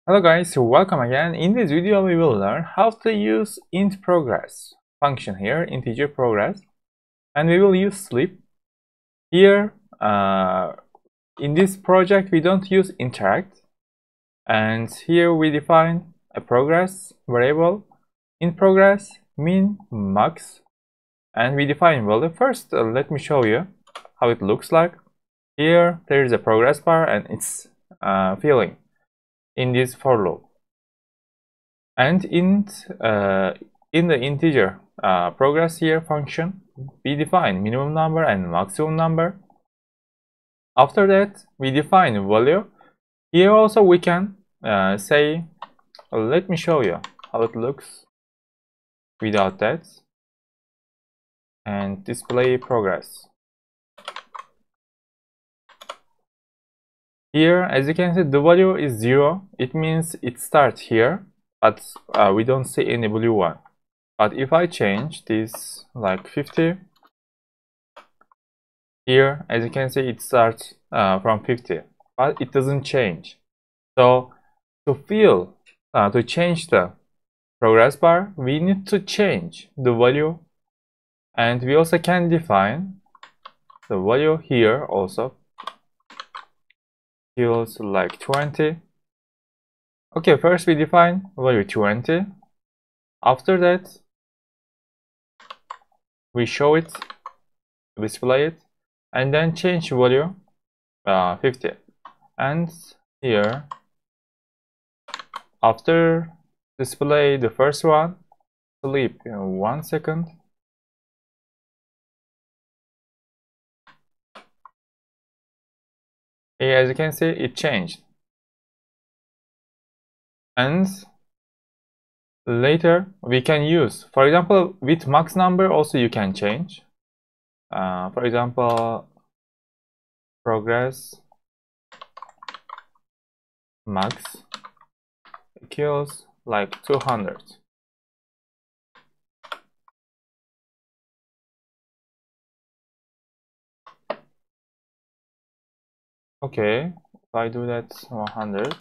Hello guys, welcome again. In this video we will learn how to use int progress function here, integer progress, and we will use sleep. Here in this project we don't use interact, and here we define a progress variable in progress min max, and we define value. First let me show you how it looks like. Here there is a progress bar and it's filling in this for loop, and in the integer progress here function we define minimum number and maximum number. After that we define value. Here also we can say, let me show you how it looks without that, and display progress. Here, as you can see, the value is 0. It means it starts here, but we don't see any blue one. But if I change this like 50, here, as you can see, it starts from 50, but it doesn't change. So to change the progress bar, we need to change the value, and we also can define the value here also. Equals like 20. Okay, first we define value 20. After that we show it, display it, and then change value 50. And here, after display the first one, sleep in 1 second. Here, as you can see, it changed. And later we can use, for example, with max number also you can change. For example, progress max equals like 200. Okay, if I do that 100,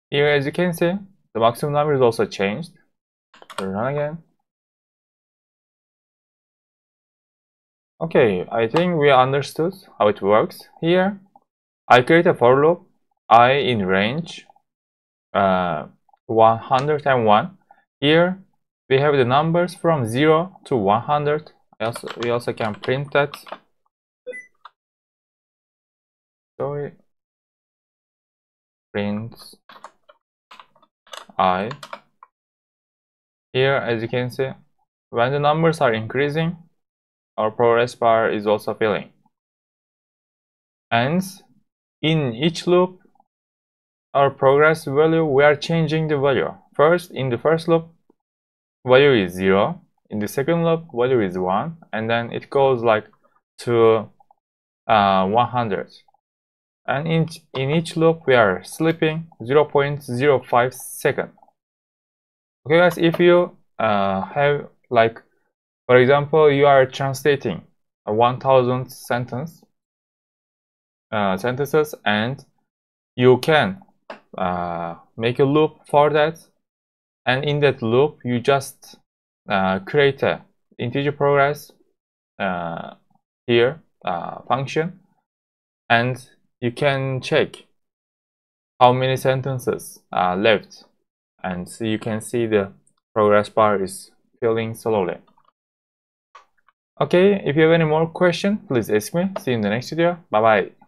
here as you can see, the maximum number is also changed. Run again. Okay, I think we understood how it works. Here, I create a for loop, I in range 101. Here, we have the numbers from 0 to 100. We also can print that. Sorry. Print I. Here, as you can see, when the numbers are increasing, our progress bar is also filling. And in each loop, our progress value, we are changing the value. First, in the first loop, value is 0. In the second loop, value is 1. And then it goes like to 100. And in each loop, we are sleeping 0.05 seconds. Okay guys, if you have, like, for example, you are translating a 1000 sentences, and you can make a loop for that, and in that loop you just create a integer progress here function, and you can check how many sentences are left, and so you can see the progress bar is filling slowly. Okay, if you have any more questions, please ask me. See you in the next video. Bye bye.